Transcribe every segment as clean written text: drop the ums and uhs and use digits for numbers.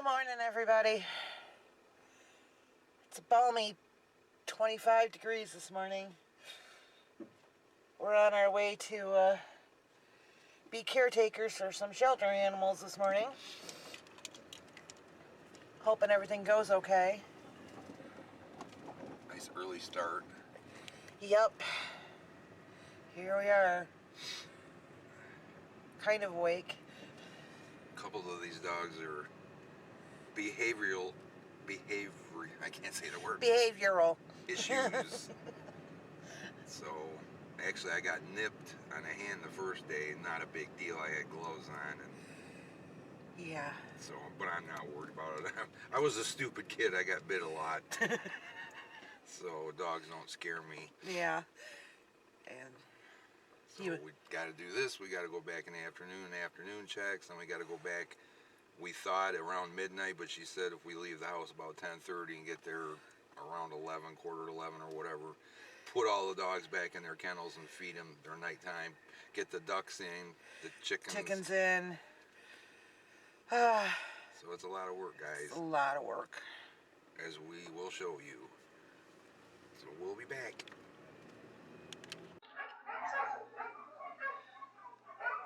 Good morning, everybody. It's a balmy 25 degrees this morning. We're on our way to be caretakers for some shelter animals this morning. Hoping everything goes okay. Nice early start. Yep. Here we are. Kind of awake. A couple of these dogs are I can't say the word. Behavioral Issues. So, actually I got nipped on a hand the first day. Not a big deal. I had gloves on, and yeah. so, but I'm not worried about it. I was a stupid kid. I got bit a lot. So dogs don't scare me. Yeah. And so we got to do this. We got to go back in the afternoon checks, and we got to go back. We thought around midnight, but she said if we leave the house about 10:30 and get there around 11, quarter to 11 or whatever, put all the dogs back in their kennels and feed them their nighttime. Get the ducks in, the chickens in. So it's a lot of work, guys. It's a lot of work. As we will show you. So we'll be back.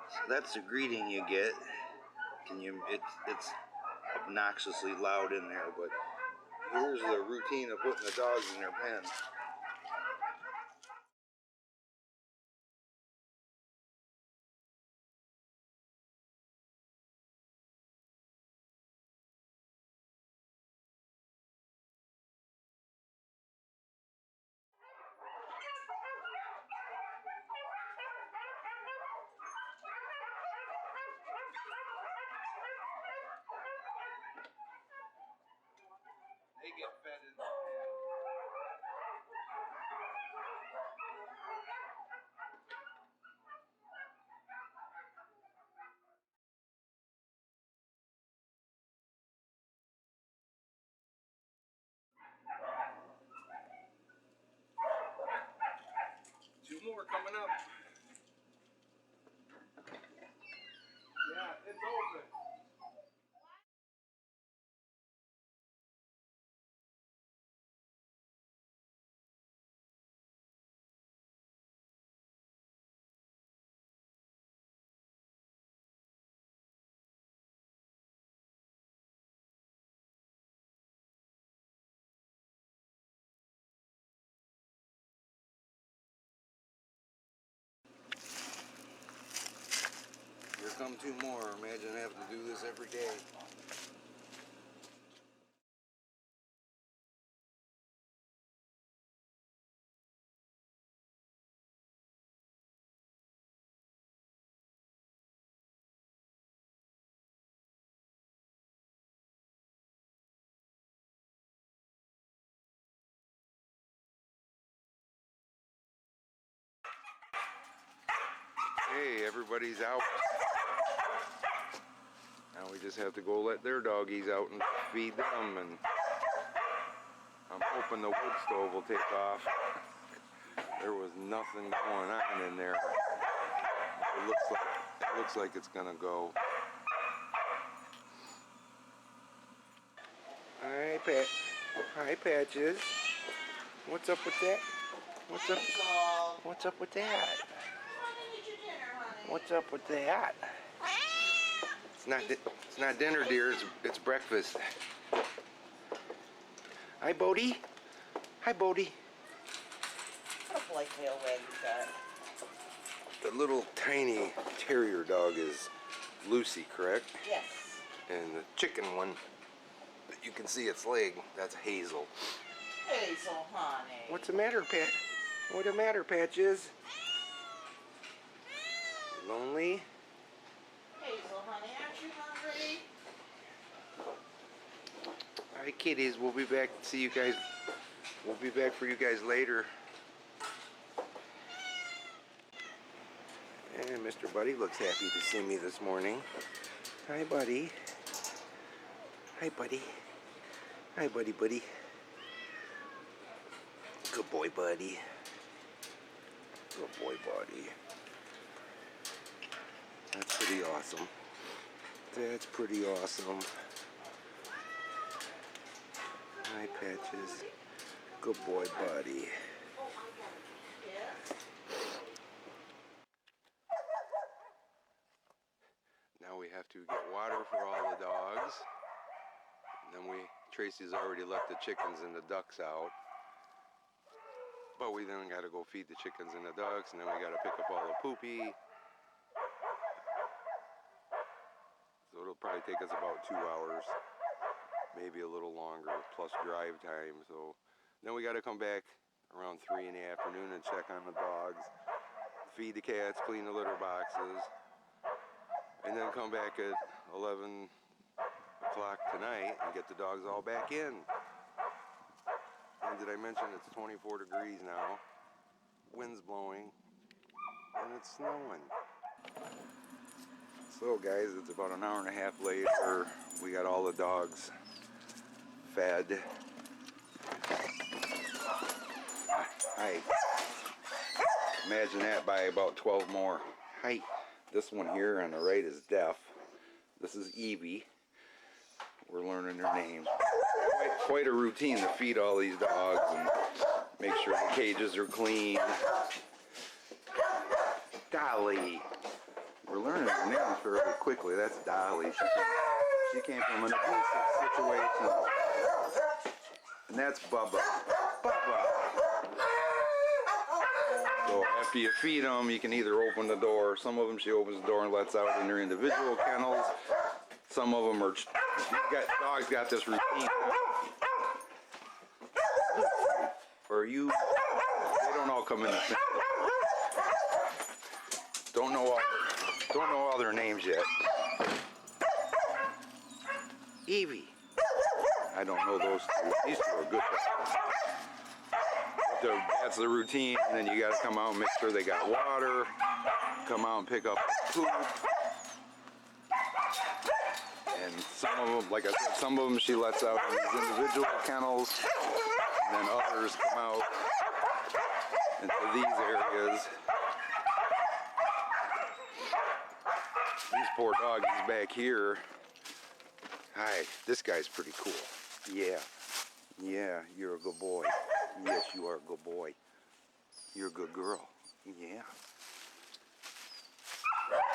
So that's the greeting you get. It's obnoxiously loud in there, but here's the routine of putting the dogs in their pen. They get fed in the pen. Two more coming up. Yeah, it's open. Here come two more. Imagine having to do this every day. Hey, everybody's out. Now we just have to go let their doggies out and feed them, and I'm hoping the wood stove will take off. There was nothing going on in there. It looks like it's gonna go. Hi, Hi, Patches. What's up with that? What's up with that? What's up with that? It's not dinner, dear. It's breakfast. Hi, Bodie. Hi, Bodie. What a polite tail wag you got. The little tiny terrier dog is Lucy, correct? Yes. And the chicken one, that you can see its leg, that's Hazel. Hazel, honey. What's the matter, Pat? What's the matter, Patches? Lonely? Hazel, honey, aren't you hungry? Alright, kitties, we'll be back to see you guys. We'll be back for you guys later. And Mr. Buddy looks happy to see me this morning. Hi, buddy. Hi, buddy. Hi, buddy. Good boy, buddy. Good boy, buddy. That's pretty awesome. That's pretty awesome. Hi, Patches. Good boy, buddy. Now we have to get water for all the dogs. And then Tracy's already let the chickens and the ducks out. But we then got to go feed the chickens and the ducks, and then we got to pick up all the poopy. So it'll probably take us about 2 hours, maybe a little longer, plus drive time. So then we got to come back around 3 in the afternoon and check on the dogs, feed the cats, clean the litter boxes, and then come back at 11 o'clock tonight and get the dogs all back in. And did I mention it's 24 degrees now, wind's blowing, and it's snowing. So guys, it's about an hour and a half later. We got all the dogs fed. Hi. Imagine that by about 12 more. Hi. This one here on the right is deaf. This is Evie. We're learning their names. Quite a routine to feed all these dogs and make sure the cages are clean. Dolly. We're learning her names fairly quickly. That's Dolly. She came from an abusive situation. And that's Bubba. Bubba. So after you feed them, you can either open the door. Some of them she opens the door and lets out in their individual kennels. Some of them are, dogs got this routine. Or they don't all come in the same. Don't know all their names yet. Evie. I don't know those two. These two are good. That's the routine. And then you got to come out and make sure they got water. Come out and pick up poop. And some of them, like I said, some of them she lets out in these individual kennels. And then others come out into these areas. These poor doggies back here. Hi, this guy's pretty cool. Yeah, you're a good boy. Yes, you are a good boy. You're a good girl. Yeah.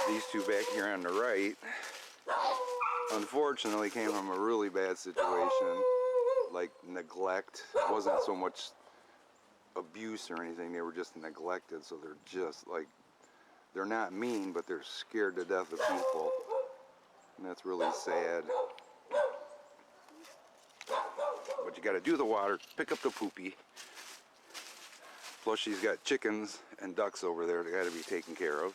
These two back here on the right, unfortunately, came from a really bad situation, like neglect. It wasn't so much abuse or anything, they were just neglected, so they're just like, they're not mean, but they're scared to death of people, and that's really sad. But you got to do the water, pick up the poopy. Plus she's got chickens and ducks over there that got to be taken care of.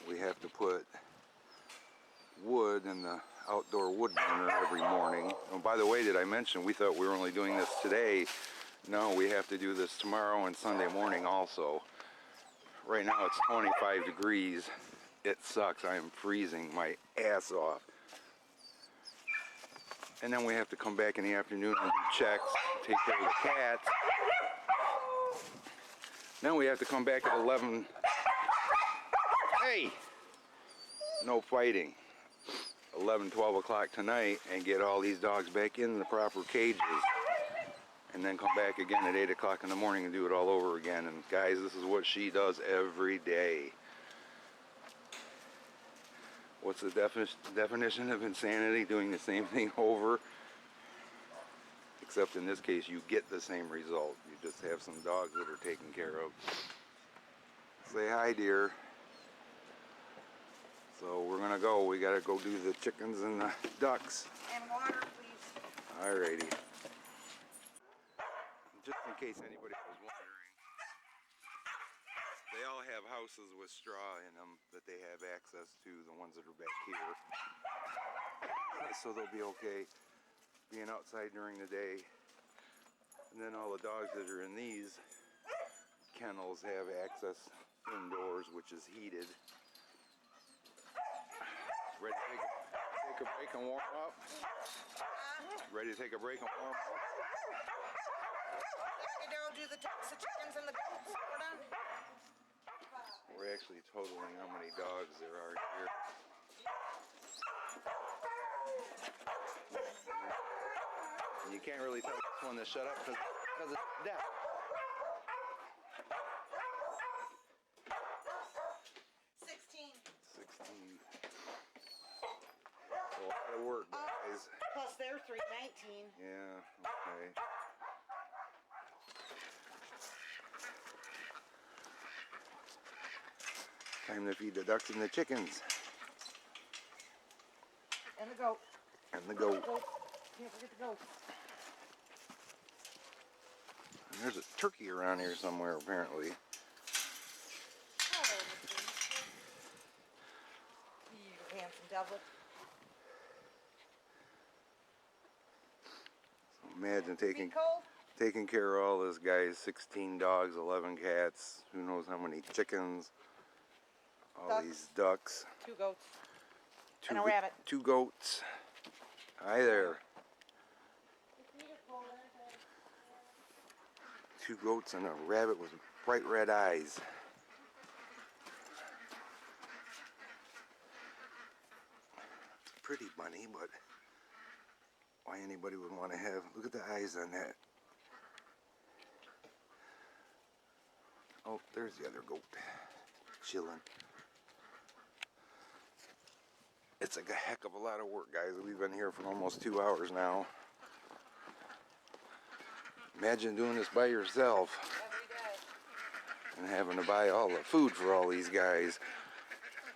We have to put wood in the outdoor wood burner every morning. Oh, by the way, did I mention we thought we were only doing this today? No, we have to do this tomorrow and Sunday morning also. Right now it's 25 degrees. It sucks. I am freezing my ass off. And then we have to come back in the afternoon and do checks, take care of the cats. Then we have to come back at 11. Hey! No fighting. 11, 12 o'clock tonight and get all these dogs back in the proper cages. And then come back again at 8 o'clock in the morning and do it all over again. And guys, this is what she does every day. What's the definition of insanity? Doing the same thing over. Except in this case, you get the same result. You just have some dogs that are taken care of. Say hi, dear. So we're gonna go. We gotta go do the chickens and the ducks. And water, please. Alrighty. Just in case anybody was wondering, they all have houses with straw in them that they have access to, the ones that are back here. So they'll be okay being outside during the day. And then all the dogs that are in these kennels have access indoors, which is heated. Ready to take a break and warm up? Ready to take a break and warm up? You don't do the ducks, the chickens, and the goats. We're done. We're actually totaling how many dogs there are here. You can't really tell this one to shut up because it's deaf. 16. 16. That's a lot of work, guys. Plus they're 319. Yeah, okay. Time to feed the ducks and the chickens. And the goat. And the goat. Can't forget the goat. And there's a turkey around here somewhere, apparently. You handsome devil. So imagine Cold? taking care of all this, guys. 16 dogs, 11 cats, who knows how many chickens, all Ducks. these ducks. 2 goats. And a rabbit. 2 goats. Hi there. 2 goats and a rabbit with bright red eyes. It's a pretty bunny, but why anybody would want to have, look at the eyes on that. Oh, there's the other goat, chilling. It's a heck of a lot of work, guys. We've been here for almost 2 hours now. Imagine doing this by yourself. Every day. And having to buy all the food for all these guys.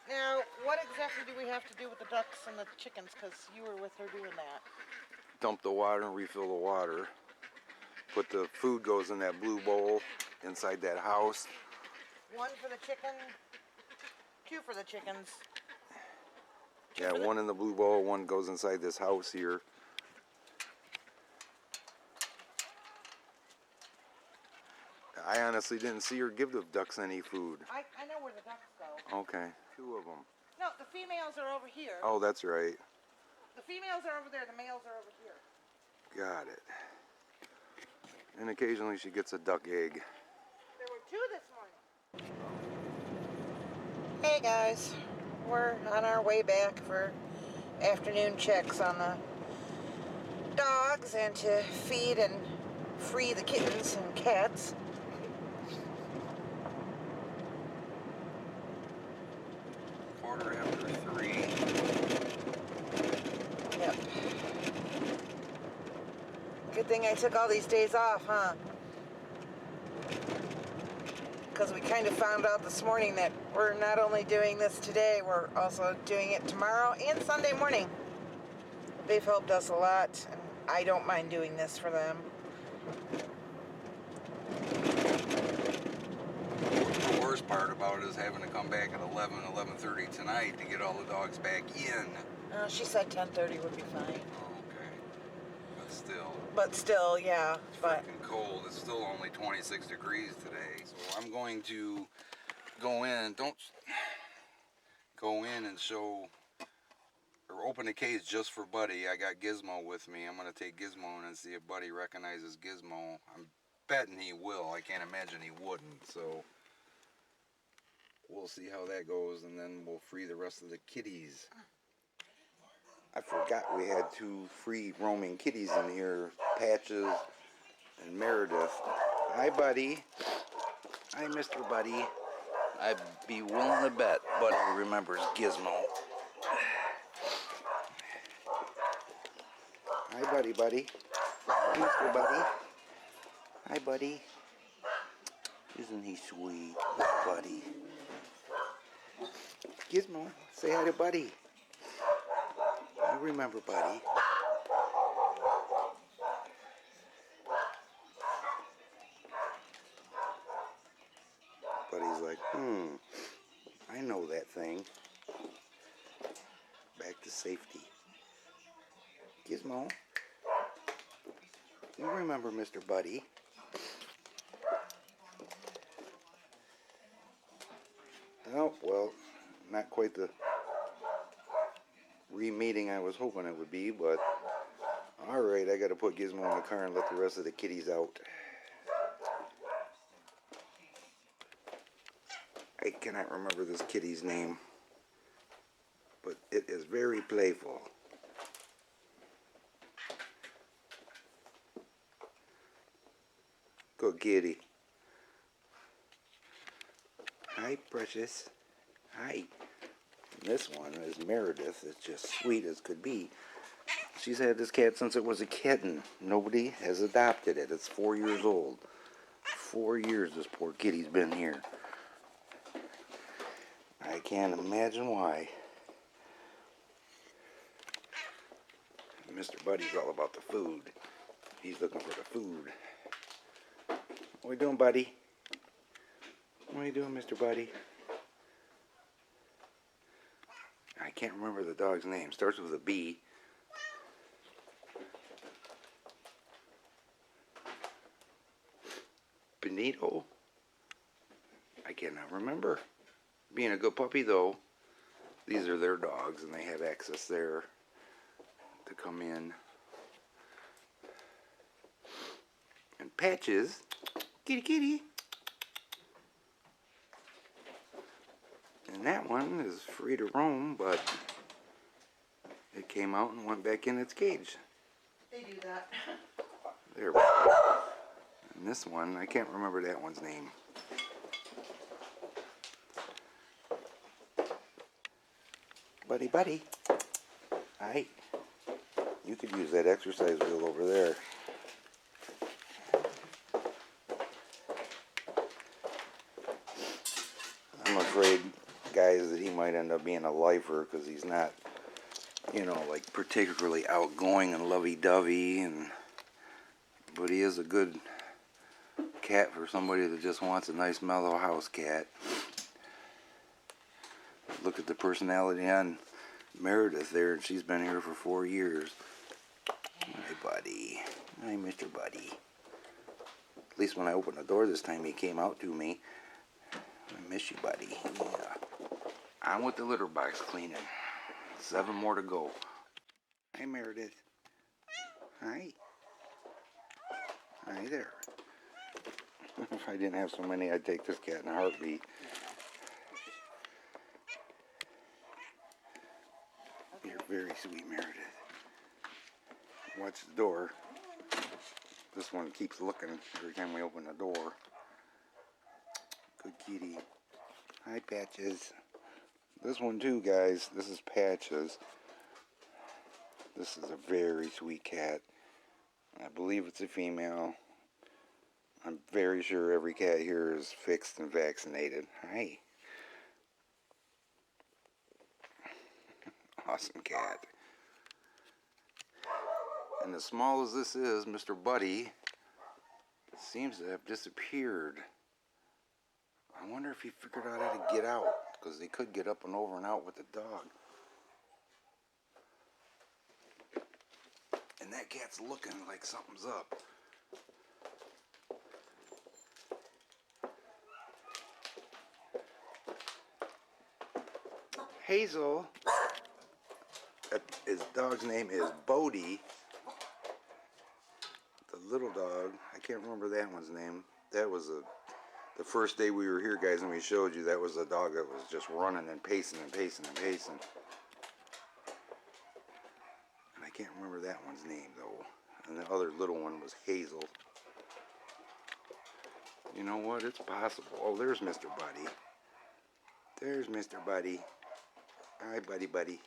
Now, what exactly do we have to do with the ducks and the chickens? Because you were with her doing that. Dump the water and refill the water. Put the food goes in that blue bowl inside that house. 1 for the chicken, 2 for the chickens. Yeah, 1 in the blue bowl, 1 goes inside this house here. I honestly didn't see her give the ducks any food. I know where the ducks go. Okay, 2 of them. No, the females are over here. Oh, that's right. The females are over there, the males are over here. Got it. And occasionally she gets a duck egg. There were 2 this morning. Hey guys, we're on our way back for afternoon checks on the dogs and to feed and free the kittens and cats. Quarter after 3. Yep. Good thing I took all these days off, huh? Because we kind of found out this morning that we're not only doing this today, we're also doing it tomorrow and Sunday morning. They've helped us a lot, and I don't mind doing this for them. The worst part about it is having to come back at 11:30 tonight to get all the dogs back in. She said 10:30 would be fine. Oh, okay. But still, yeah. It's But freaking cold. It's still only 26 degrees today. So I'm going to go in. Don't go in and show or open the case just for Buddy. I got Gizmo with me. I'm going to take Gizmo in and see if Buddy recognizes Gizmo. I'm betting he will. I can't imagine he wouldn't. So we'll see how that goes, and then we'll free the rest of the kitties. I forgot we had 2 free roaming kitties in here, Patches and Meredith. Hi, Buddy. Hi, Mr. Buddy. I'd be willing to bet Buddy remembers Gizmo. Hi, Buddy. Hi, Mr. Buddy. Hi, Buddy. Isn't he sweet, Buddy? Gizmo, say hi to Buddy. You remember Buddy. Buddy's like, I know that thing. Back to safety. Gizmo, you remember Mr. Buddy. Oh, well, not quite the re-meeting I was hoping it would be, but alright, I gotta put Gizmo in the car and let the rest of the kitties out. I cannot remember this kitty's name, but it is very playful. kitty. Hi, precious. Hi. This one is Meredith. It's just sweet as could be. She's had this cat since it was a kitten. Nobody has adopted it. It's 4 years old. 4 years this poor kitty's been here. I can't imagine why. Mr. Buddy's all about the food. He's looking for the food. What are you doing, buddy? What are you doing, Mr. Buddy? I can't remember the dog's name. Starts with a B. Benito? I cannot remember. Being a good puppy, though, these are their dogs, and they have access there to come in. And Patches, kitty kitty. And that one is free to roam, but it came out and went back in its cage. They do that. There we go. And this one, I can't remember that one's name. Buddy, buddy. Hi. You could use that exercise wheel over there. I'm afraid, guys, that he might end up being a lifer because he's not, you know, like particularly outgoing and lovey-dovey, but he is a good cat for somebody that just wants a nice mellow house cat. Look at the personality on Meredith there, and she's been here for 4 years. Hi, buddy. Hi, Mr. Buddy. At least when I opened the door this time, he came out to me. I miss you, buddy. Yeah. On with the litter box cleaning. 7 more to go. Hi, Meredith. Hi. Hi there. If I didn't have so many, I'd take this cat in a heartbeat. You're very sweet, Meredith. Watch the door. This one keeps looking every time we open the door. Good kitty. Hi, Patches. This one too, guys. This is Patches. This is a very sweet cat. I believe it's a female. I'm very sure every cat here is fixed and vaccinated. Hi. Awesome cat. And as small as this is, Mr. Buddy seems to have disappeared. I wonder if he figured out how to get out, because he could get up and over and out with the dog. And that cat's looking like something's up. Hazel. His dog's name is Bodie. The little dog, I can't remember that one's name. That was the first day we were here, guys, and we showed you, that was a dog that was just running and pacing and pacing and pacing. And I can't remember that one's name, though. And the other little one was Hazel. You know what? It's possible. Oh, there's Mr. Buddy. There's Mr. Buddy. Hi, buddy, buddy.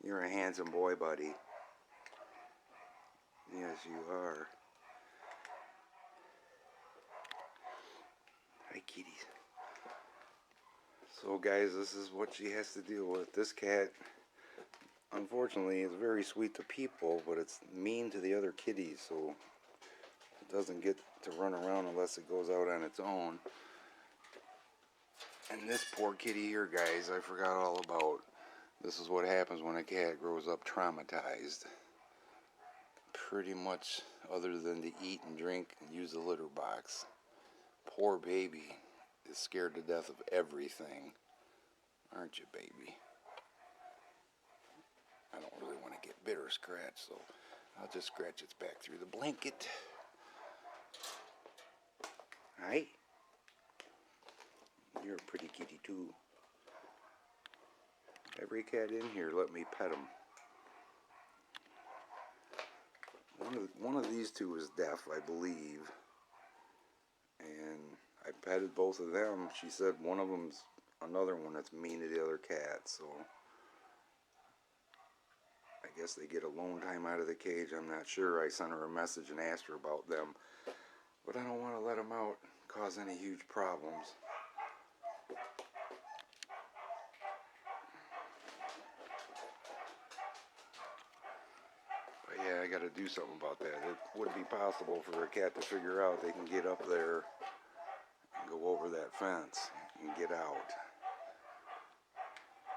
You're a handsome boy, buddy. Yes, you are. Hi, kitties. So, guys, this is what she has to deal with. This cat, unfortunately, is very sweet to people, but it's mean to the other kitties, so it doesn't get to run around unless it goes out on its own. And this poor kitty here, guys, I forgot all about. This is what happens when a cat grows up traumatized. Pretty much, other than to eat and drink and use the litter box. Poor baby is scared to death of everything. Aren't you, baby? I don't really want to get bit or scratched, so I'll just scratch its back through the blanket. Hi. You're a pretty kitty, too. Every cat in here, let me pet them. One of these two is deaf, I believe. I petted both of them. She said one of them's another one that's mean to the other cat, so I guess they get alone time out of the cage. I'm not sure. I sent her a message and asked her about them, but I don't want to let them out, cause any huge problems. But yeah, I got to do something about that. It would be possible for a cat to figure out they can get up there and go over that fence and get out.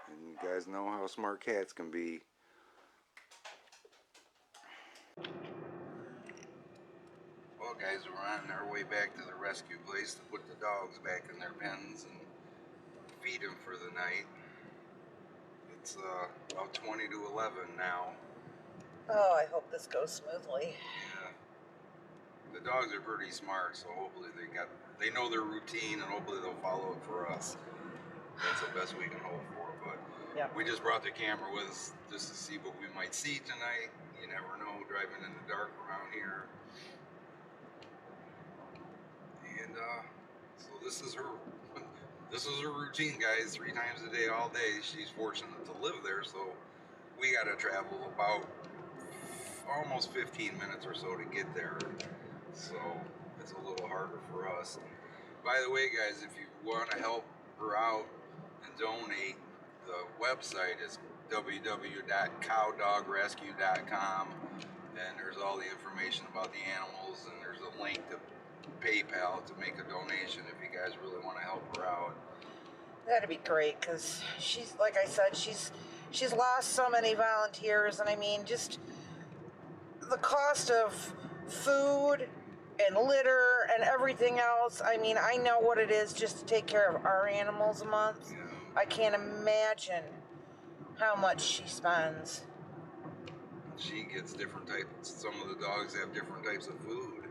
And you guys know how smart cats can be. Well, guys, we're on our way back to the rescue place to put the dogs back in their pens and feed them for the night. It's about 20 to 11 now. Oh, I hope this goes smoothly. Yeah. The dogs are pretty smart, so hopefully they know their routine, and hopefully they'll follow it for us. That's the best we can hope for. But yeah, we just brought the camera with us just to see what we might see tonight. You never know, driving in the dark around here. And so this is her routine, guys. 3 times a day, all day. She's fortunate to live there, so we got to travel about almost 15 minutes or so to get there. So it's a little harder for us. By the way, guys, if you want to help her out and donate, the website is www.cowdogrescue.com, and there's all the information about the animals, and there's a link to PayPal to make a donation if you guys really want to help her out. that'd be great, because she's, like I said, she's lost so many volunteers, and I mean, just the cost of food and litter and everything else. I mean, I know what it is just to take care of our animals a month. Yeah. I can't imagine how much she spends. She gets different types. Some of the dogs have different types of food.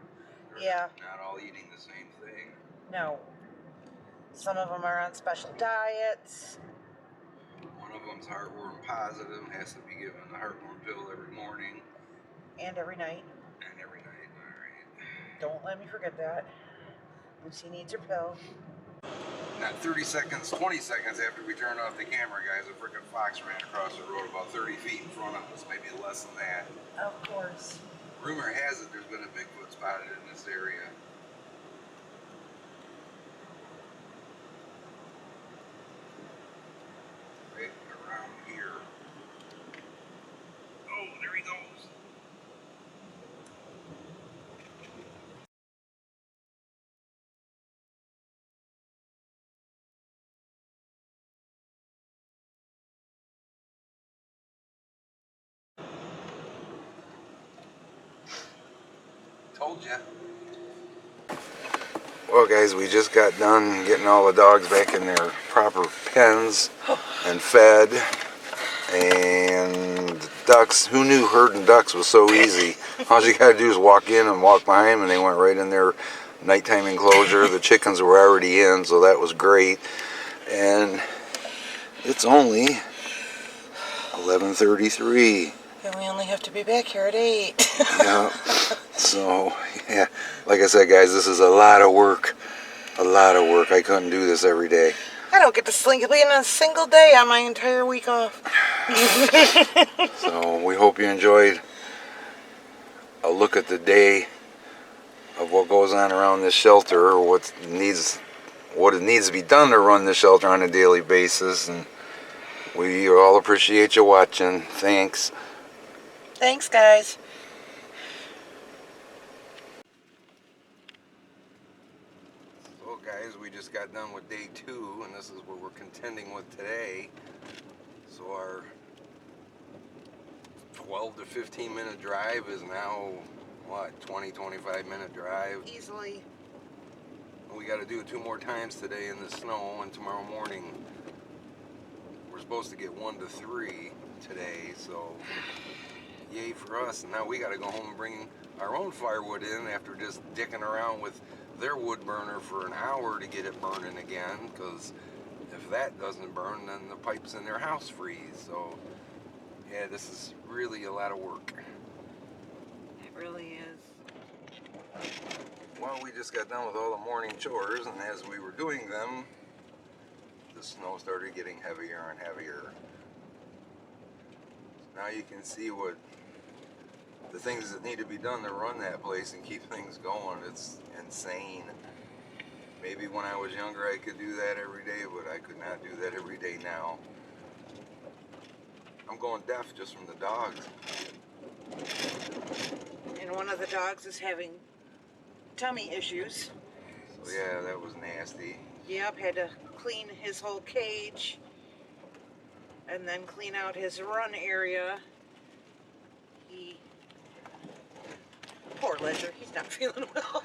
They're Yeah. not all eating the same thing. No. Some of them are on special diets. One of them's heartworm positive, has to be given a heartworm pill every morning. And every night. And every night, alright. Don't let me forget that. Lucy needs her pill. Not 30 seconds, 20 seconds after we turned off the camera, guys, a freaking fox ran across the road about 30 feet in front of us, maybe less than that. Of course. Rumor has it there's been a Bigfoot spotted in this area. Right around here. Oh, there he goes. Told ya. Well, guys, we just got done getting all the dogs back in their proper pens and fed. And ducks, who knew herding ducks was so easy? All you gotta do is walk in and walk behind them, and they went right in their nighttime enclosure. The chickens were already in, so that was great. And it's only 11:33. And we only have to be back here at 8. Yeah. So, yeah, like I said, guys, this is a lot of work. A lot of work. I couldn't do this every day. I don't get to sleep in a single day on my entire week off. So we hope you enjoyed a look at the day of what goes on around this shelter, or what it needs to be done to run the shelter on a daily basis. And we all appreciate you watching. Thanks. Thanks, guys. So, guys, we just got done with day 2, and this is what we're contending with today. So our 12 to 15 minute drive is now, what, 20-25 minute drive? Easily. We got to do it 2 more times today in the snow, and tomorrow morning we're supposed to get 1 to 3 today, so yay for us. And now we got to go home and bring our own firewood in after just dicking around with their wood burner for an hour to get it burning again, because if that doesn't burn, then the pipes in their house freeze. So yeah, this is really a lot of work. It really is. Well, we just got done with all the morning chores, and as we were doing them, the snow started getting heavier and heavier. Now you can see what the things that need to be done to run that place and keep things going. It's insane. Maybe when I was younger I could do that every day, but I could not do that every day now. I'm going deaf just from the dogs. And one of the dogs is having tummy issues. So yeah, that was nasty. Yep, had to clean his whole cage and then clean out his run area. Poor Ledger, he's not feeling well.